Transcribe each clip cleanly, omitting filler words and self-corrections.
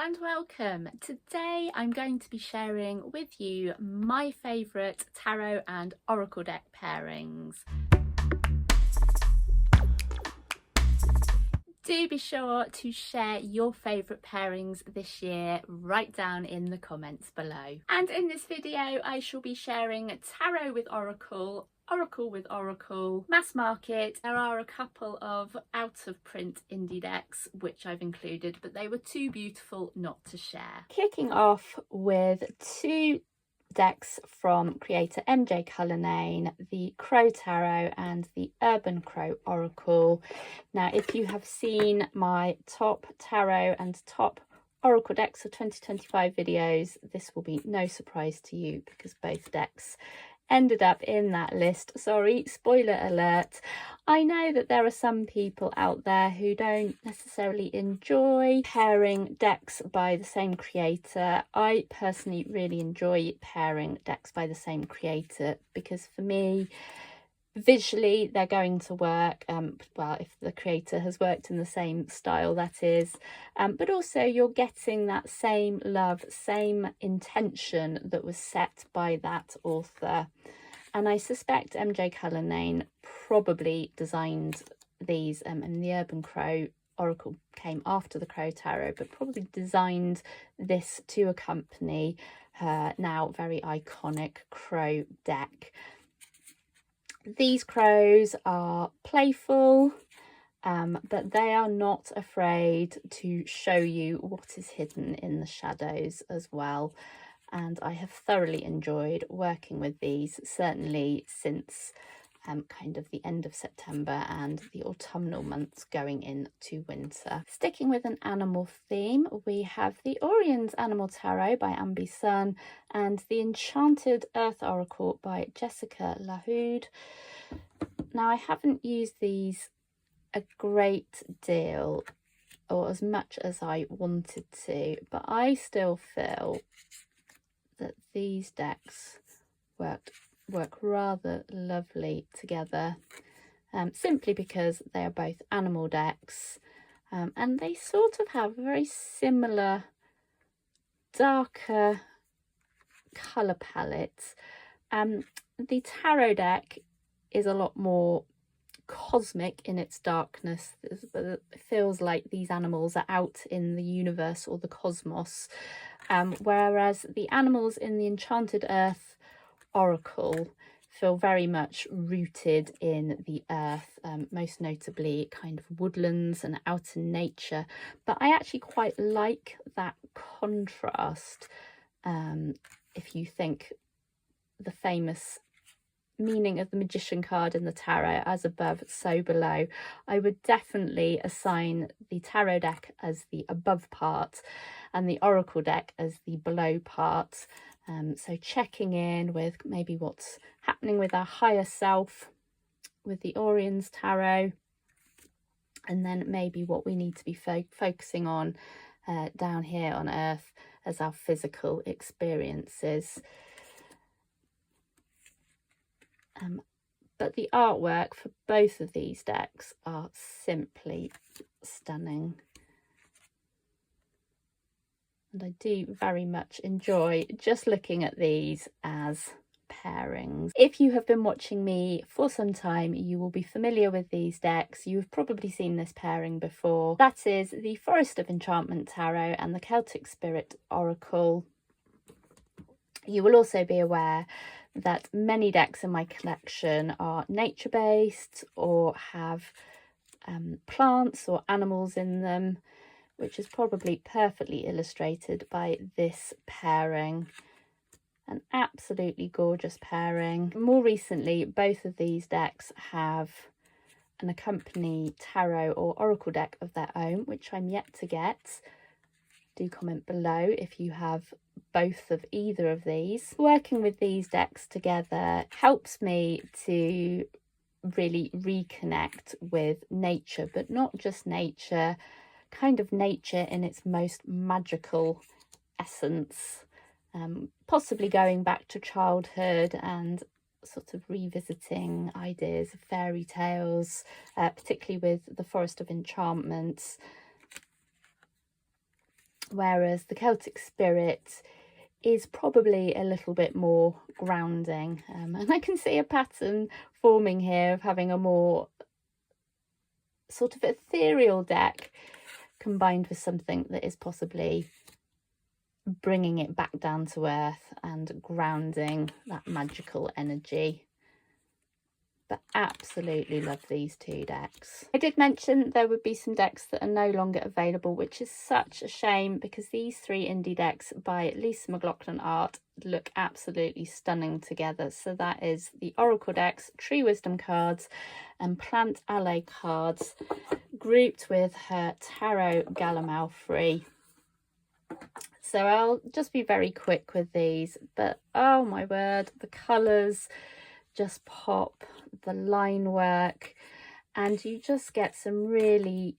and welcome. Today I'm going to be sharing with you my favourite tarot and oracle deck pairings. Do be sure to share your favourite pairings this year right down in the comments below. And in this video I shall be sharing tarot with oracle, oracle with oracle, mass market. There are a couple of out of print indie decks which I've included, but they were too beautiful not to share. Kicking off with two decks from creator MJ Cullinane, the Crow Tarot and the Urban Crow Oracle. Now, if you have seen my top tarot and top oracle decks of 2025 videos, this will be no surprise to you because both decks ended up in that list. Sorry, spoiler alert. I know that there are some people out there who don't necessarily enjoy pairing decks by the same creator. I personally really enjoy pairing decks by the same creator because for me, visually they're going to work, well, if the creator has worked in the same style, that is, but also you're getting that same love, same intention that was set by that author. And I suspect MJ Cullinane probably designed these, and the Urban Crow Oracle came after the Crow Tarot, but probably designed this to accompany her now very iconic Crow deck. These crows are playful, but they are not afraid to show you what is hidden in the shadows as well. And I have thoroughly enjoyed working with these, certainly since kind of the end of September and the autumnal months going into winter. Sticking with an animal theme, we have the Orion's Animal Tarot by Ambi Sun and the Enchanted Earth Oracle by Jessica Lahoud. Now, I haven't used these a great deal or as much as I wanted to, but I still feel that these decks work rather lovely together, simply because they are both animal decks, and they sort of have a very similar darker colour palette. The tarot deck is a lot more cosmic in its darkness. It feels like these animals are out in the universe or the cosmos, whereas the animals in the Enchanted Earth Oracle feel very much rooted in the earth, most notably kind of woodlands and out in nature. But I actually quite like that contrast. If you think the famous meaning of the Magician card in the tarot, as above so below, I would definitely assign the tarot deck as the above part and the oracle deck as the below part. So checking in with maybe what's happening with our higher self with the Orion's Tarot, and then maybe what we need to be focusing on down here on earth as our physical experiences. But the artwork for both of these decks are simply stunning. And I do very much enjoy just looking at these as pairings. If you have been watching me for some time, you will be familiar with these decks. You've probably seen this pairing before. That is the Forest of Enchantment Tarot and the Celtic Spirit Oracle. You will also be aware that many decks in my collection are nature-based or have plants or animals in them, which is probably perfectly illustrated by this pairing. An absolutely gorgeous pairing. More recently, both of these decks have an accompany tarot or oracle deck of their own, which I'm yet to get. Do comment below if you have both of either of these. Working with these decks together helps me to really reconnect with nature, but not just nature, kind of nature in its most magical essence, possibly going back to childhood and sort of revisiting ideas of fairy tales, particularly with the Forest of Enchantment. whereas the Celtic Spirit is probably a little bit more grounding. And I can see a pattern forming here of having a more sort of ethereal deck combined with something that is possibly bringing it back down to earth and grounding that magical energy. But absolutely love these two decks. I did mention there would be some decks that are no longer available, which is such a shame because these three indie decks by Lisa McLaughlin Art look absolutely stunning together. So that is the Oracle decks, Tree Wisdom cards and Plant Ally cards grouped with her Tarot Galamalfrey. So I'll just be very quick with these, but oh my word, the colours just pop, the line work, and you just get some really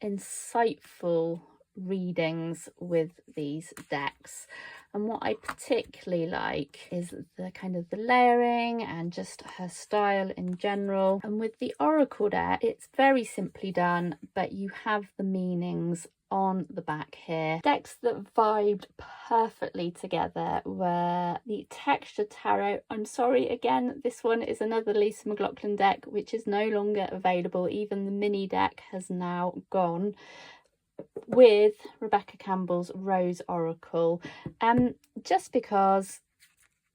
insightful readings with these decks. And what I particularly like is the kind of the layering and just her style in general. And with the Oracle deck, it's very simply done, but you have the meanings on the back here. Decks that vibed perfectly together were the Textured Tarot. I'm sorry, again, this one is another Lisa McLaughlin deck which is no longer available. Even the mini deck has now gone, with Rebecca Campbell's Rose Oracle. Just because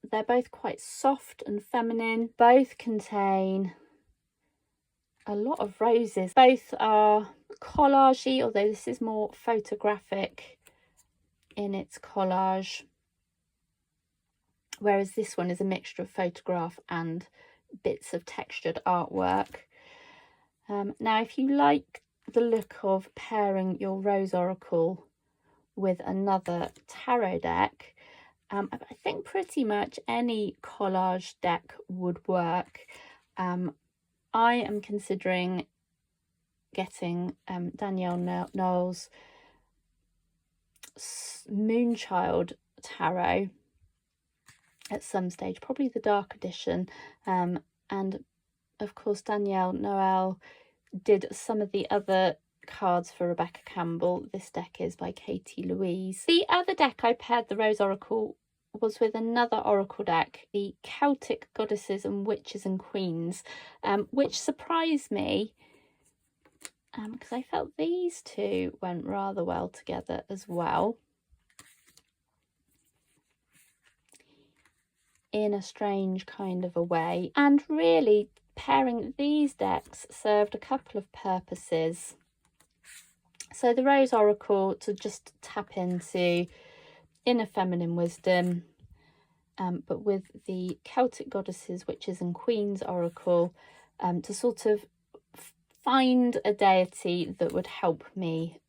they're both quite soft and feminine, both contain a lot of roses. Both are collagey, although this is more photographic in its collage, whereas this one is a mixture of photograph and bits of textured artwork. Now, if you like the look of pairing your Rose Oracle with another tarot deck, I think pretty much any collage deck would work. I am considering getting Danielle Noel's Moonchild Tarot at some stage, probably the dark edition, and of course Danielle Noel did some of the other cards for Rebecca Campbell. This deck is by Katie Louise. The other deck I paired the Rose Oracle was with another Oracle deck, the Celtic Goddesses and Witches and Queens, which surprised me because I felt these two went rather well together as well, in a strange kind of a way. And really, pairing these decks served a couple of purposes. So the Rose Oracle to just tap into inner feminine wisdom, but with the Celtic Goddesses, Witches and Queens Oracle to sort of find a deity that would help me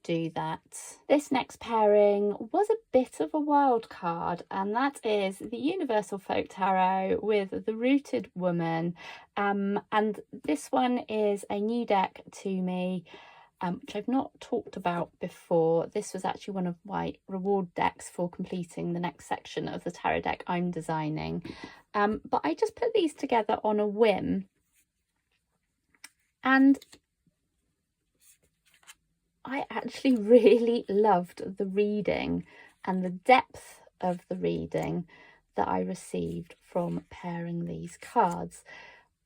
do that. This next pairing was a bit of a wild card, and that is the Universal Folk Tarot with the Rooted Woman, and this one is a new deck to me, which I've not talked about before. This was actually one of my reward decks for completing the next section of the tarot deck I'm designing, but I just put these together on a whim, and I actually really loved the reading and the depth of the reading that I received from pairing these cards.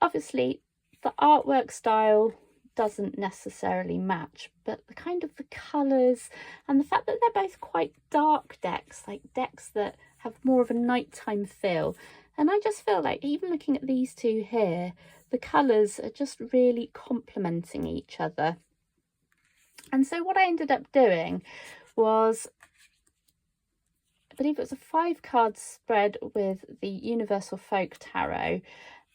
Obviously, the artwork style doesn't necessarily match, but the kind of the colours and the fact that they're both quite dark decks, like decks that have more of a nighttime feel. And I just feel like even looking at these two here, the colours are just really complementing each other. And so what I ended up doing was, I believe it was a 5-card spread with the Universal Folk Tarot,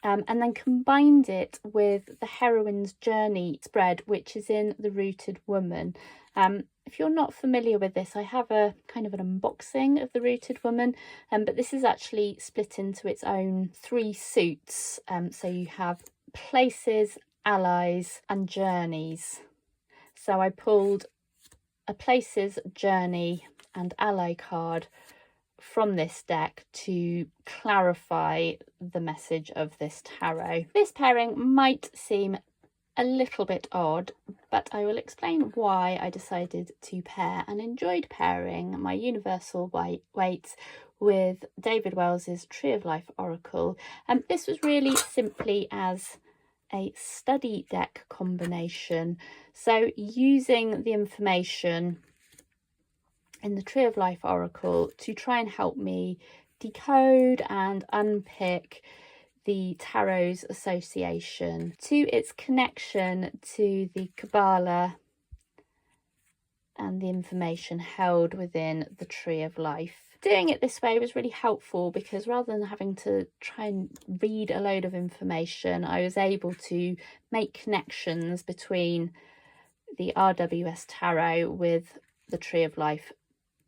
and then combined it with the Heroine's Journey spread, which is in the Rooted Woman. If you're not familiar with this, I have a kind of an unboxing of the Rooted Woman, but this is actually split into its own 3 suits. So you have places, allies and journeys. So I pulled a places, journey and ally card from this deck to clarify the message of this tarot. This pairing might seem a little bit odd, but I will explain why I decided to pair and enjoyed pairing my universal weights with David Wells's Tree of Life Oracle. This was really simply as a study deck combination, so using the information in the Tree of Life Oracle to try and help me decode and unpick the Tarot's association to its connection to the Kabbalah and the information held within the Tree of Life. Doing it this way was really helpful because rather than having to try and read a load of information, I was able to make connections between the RWS Tarot with the Tree of Life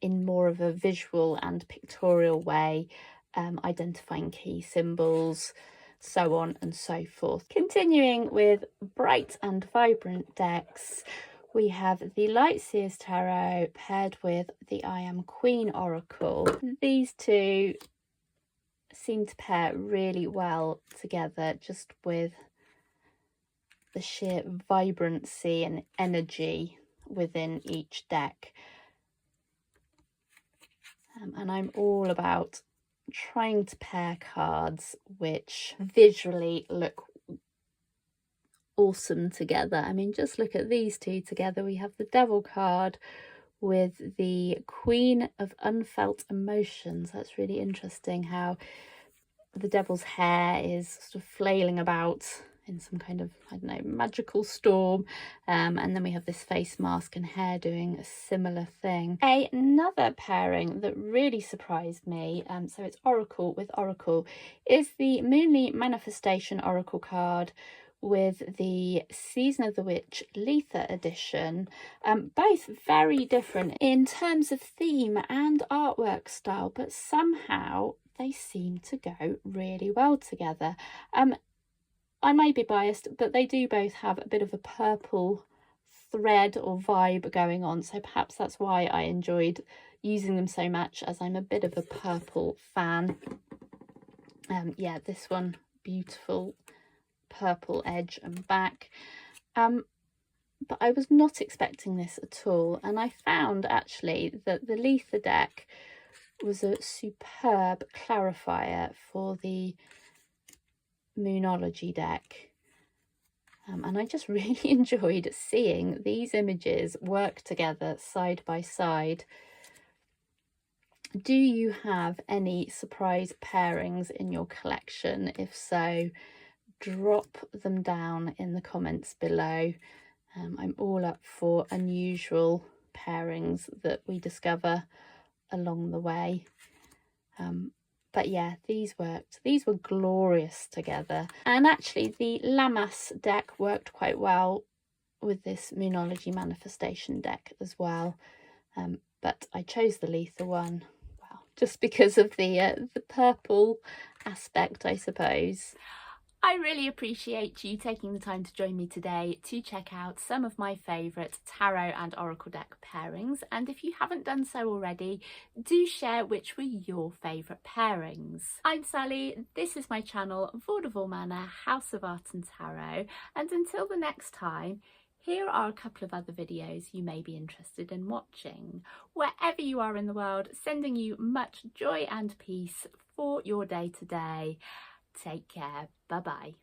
in more of a visual and pictorial way, identifying key symbols, so on and so forth. Continuing with bright and vibrant decks, we have the Lightseers Tarot paired with the I Am Queen Oracle. These two seem to pair really well together, just with the sheer vibrancy and energy within each deck. And I'm all about trying to pair cards which visually look awesome together. I mean, just look at these two together. We have the Devil card with the Queen of Unfelt Emotions. That's really interesting how the Devil's hair is sort of flailing about in some kind of, I don't know, magical storm, and then we have this face mask and hair doing a similar thing. Another pairing that really surprised me, so it's Oracle with Oracle, is the Moonly Manifestation Oracle card with the Season of the Witch Letha edition. Both very different in terms of theme and artwork style, but somehow they seem to go really well together. I may be biased, but they do both have a bit of a purple thread or vibe going on, so perhaps that's why I enjoyed using them so much, as I'm a bit of a purple fan. Yeah, this one, beautiful purple edge and back. But I was not expecting this at all, and I found actually that the Letha deck was a superb clarifier for the Moonology deck, and I just really enjoyed seeing these images work together side by side. Do you have any surprise pairings in your collection? If so, drop them down in the comments below. I'm all up for unusual pairings that we discover along the way. But yeah, these worked. These were glorious together. And actually the Lammas deck worked quite well with this Moonology Manifestation deck as well. But I chose the Letha one, well, just because of the purple aspect, I suppose. I really appreciate you taking the time to join me today to check out some of my favourite tarot and oracle deck pairings, and if you haven't done so already, do share which were your favourite pairings. I'm Sally, this is my channel Vaudeville Manor House of Art and Tarot, and until the next time, here are a couple of other videos you may be interested in watching. Wherever you are in the world, sending you much joy and peace for your day today. Take care. Bye bye.